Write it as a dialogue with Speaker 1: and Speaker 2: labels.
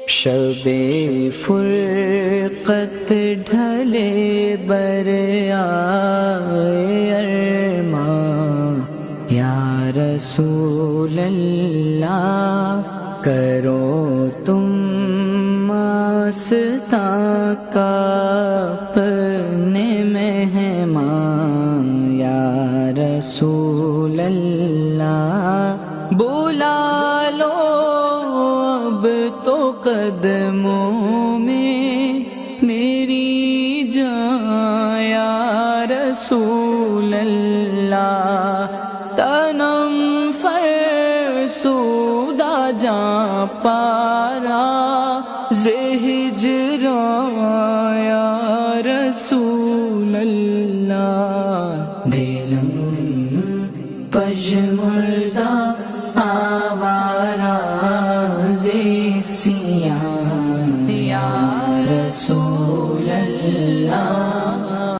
Speaker 1: شب فرقت ڈھلے بر آئے ارماں، یا رسول اللہ کرو تم آستاں کا اپنے مہمان، یا رسول اللہ بلا لو اب تو قدموں میں میری جان، یا رسول اللہ تنم فرسودہ جاں پارا ہجراں، یا رسول اللہ دلم پژمردہ آوارہ زیسیاں، یا رسول